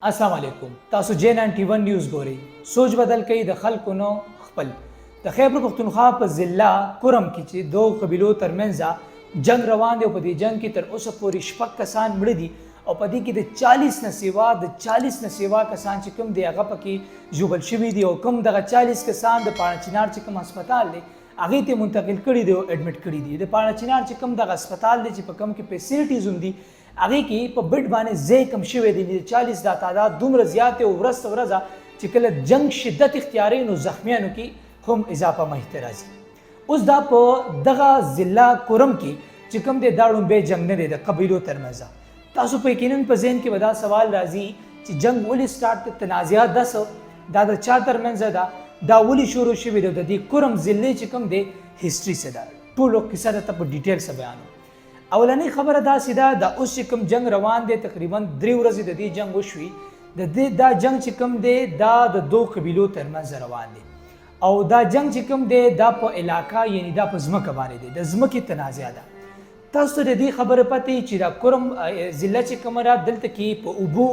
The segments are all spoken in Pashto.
السلام علیکم تاسو J91 نیوز ګورئ سوچ بدل کوي د خلکو نو خپل د خیبر پختونخوا په ضلع کرم کې چې دوه قبیلو ترمنځ جنگ روان دی او په دې جنگ کې تر اوسه پورې شپږ کسان مړه دي او په دې کې د 40 نه سیوا کسان چې کوم دی هغه پکې ژوبل شوي دي او کوم دغه 40 کسان د پاڼه چنار چې کوم هسپتال دی هغې ته منتقل کړي دي او اډمټ کړي دي د پاڼه چنار چې کوم دغه هسپتال دی چې په کوم کې فیسیلیټیز هم دي هغې کې په بډ باندې ځای کم شوی دی د 40 دا تعداد دومره زیات او ورځ ورځه چې کله جنگ شدت اختیاري نو زخمیانو کې هم اضافه مخته راځي اوس دا په دغه ضلع کرم کې چې کوم دی دا لومبی جنگ نه دی د قبیلو ترمنځ تاسو په یقینا په ذهن کې به دا سوال راځي چې جنگ ولې سټارټ تنازعات دا د چا ترمنځ دا ولې شروع شوي دی د دې کرم ضلع چې کوم دی هسټري څه ده ټولو کیسه درته په ډیټیل سره بیانوم اولنۍ خبره داسې ده دا اوس چې کوم جنگ روان دی تقریبا 3 ورځې د دې جنگ وشوي دا جنگ چې کوم دی دا د دوه قبیلو ترمنځ روان دی او دا جنگ چې کوم دی دا په علاقه یعنی دا په ځمکه باندې دی د ځمکې تنازع ده تاسو د دې خبره پته چې دا کرم ضلع چې کومه ده دلته کې په اوبو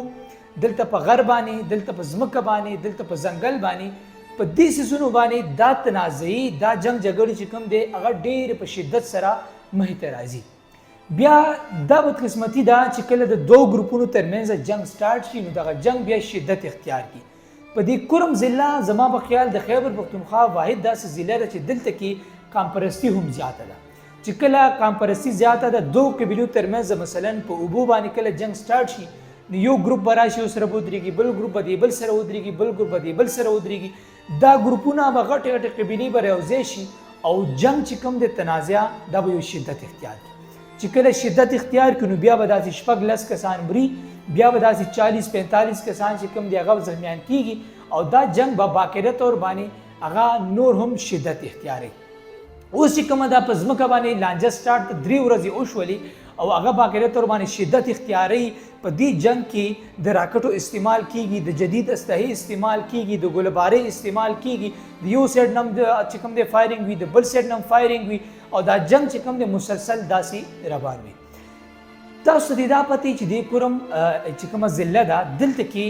دلته په غر باندې دلته په ځمکه باندې دلته په ځنګل باندې په دې سیزونو باندې دا تنازعي دا جنگ جګړې چې کوم دی هغه ډېر په شدت سره مخې راځي بیا دا بدقسمتي ده چې کله د دوه ګروپونو ترمنځ جنگ سٹارټ شي نو دغه جنگ بیا شدت اختیار کی په دې کرم ضلع زما په خیال د خیبر پختونخوا واحد داسې ضلع ده چې دلته کې قامپرستي هم زیاته ده چې کله قامپرستي زیاته ده دوه قبیلو ترمنځ مثلا په اوبو باندې کله جنگ سٹارټ شي نو یو ګروپ به راشي سره ودرېږي بل ګروپ به بل سره ودرېږي بل ګروپ به بل سره ودرېږي دا ګروپونه به غټې غټې قبیلې به یوځای شي او جنگ چې کوم د تنازع دا به یو شدت اختیار کی چې کله شدت اختیار کړي نو بیا به داسې شپږ لس کسان مري بیا به داسې 40-45 کسان چې کوم دی هغه زخمیان کیږي او دا جنگ به باقاعده طور باندې هغه نور هم شدت اختیاري اوس چې کومه دا په ځمکه باندې لانجه سټارټ 3 ورځې وشولې او هغه باقاعده طور باندې شدت اختیاري په دې جنگ کې د راکټو استعمال کیږي د جدید اسلحې استعمال کیږي د ګولبارې استعمال کیږي د یو سایډ نم چې کوم دی فایرینګ وي د بل سایډ نم فایرینګ وي او دا جنگ چې کوم دی مسلسل داسې روان وي تاسو ته دا پته چې د کرم چې کومه ضلع ده دلته کې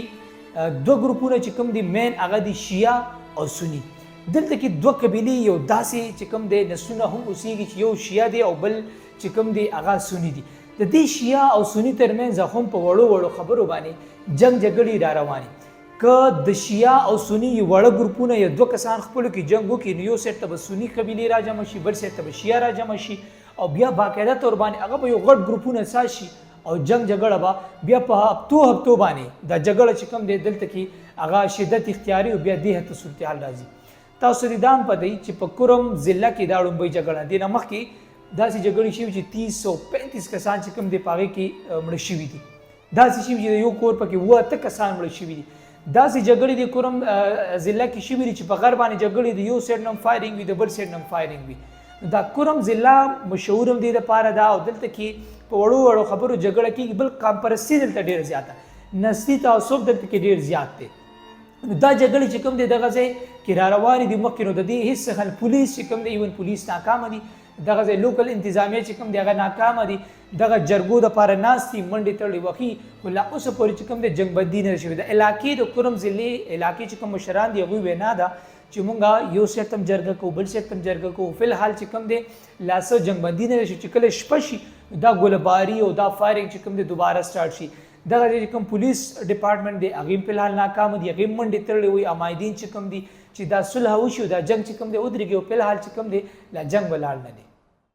دوه ګروپونه چې کوم دی مین هغه دی شیعه او سنی دلته کې دوه قبیلې یو داسې چې کوم دی نسلونه هم اوسېږي چې یو شیعه دی او بل چې کوم دی هغه سنی دی د دې شیعه او سنی ترمنځ هم په وړو وړو خبرو باندې جنگ جګړې را روانې که د شیعه او سنی وړه ګروپونه یا دوه کسان خپلو کې جنګ وکړي نو یو سیټ ته به سني قبیلې راجمع شي بل سیټ ته به شیعه راجمع شي او بیا باقاعده طور باندې هغه به یو غټ ګروپونه ساز شي او جنگ جګړه به بیا په هفتو باندې دا جګړه چې کوم دی دلته کې هغه شدت اختیاري او بیا دې ته صورتحال راځي تاسو دې دام پته چې په کرم ضلع کې دا لومبۍ جګړه دی نه مخکې داسې جګړې شوي چې 30-35 کسان چې کوم دی په هغې کې مړه شوي دي داسې شوي چې یو کور پکې 8 کسان مړه شوي دي داسې جګړې د کرم ضلع کې شوي دي چې په غر باندې جګړې د یو سایډ نم فایرینګ وي د بل سایډ نم فایرینګ وي دا کرم ضلع مشهور هم دی دپاره ده او دلته کې په وړو وړو خبرو جګړه کېږي بل قامپرستي دلته ډېره زیاته نسلي تعصب دلته کې ډېر زیات دی دا جګړې چې کوم دی دغه ځای کې را روانې دي مخکې نو د دې هېڅ خل پولیس چې کوم دی ایون پولیس ناکامه دي دغه ځای لوکل انتظامیه چې کوم دی هغه ناکامه دي دغه جرګو دپاره ناست دي منډې تړلې وښي خو لا اوسه پورې چې کوم دی جنګبندي نه شوې د علاقې د کرم ضلع علاقې چې کوم مشران دي هغوی وینا ده چې مونږ یو سیټ هم جرګه کوو بل سیټ هم جرګه کوو فلحال چې کوم دی لا څه جنګبندي نه شي چې کله شپه شي دا ګولباري او دا فایرینګ چې کوم دی دوباره سټارټ شي دغه چې کوم پولیس ډپارټمنټ دی هغې هم فلحال ناکامه دي هغې منډې تړلې وي امایدین چې کوم دي چې دا صلح وشي دا جنګ چې کوم دی ودرېږي او فلحال چې کوم دی لا جنګ ولاړ نه دی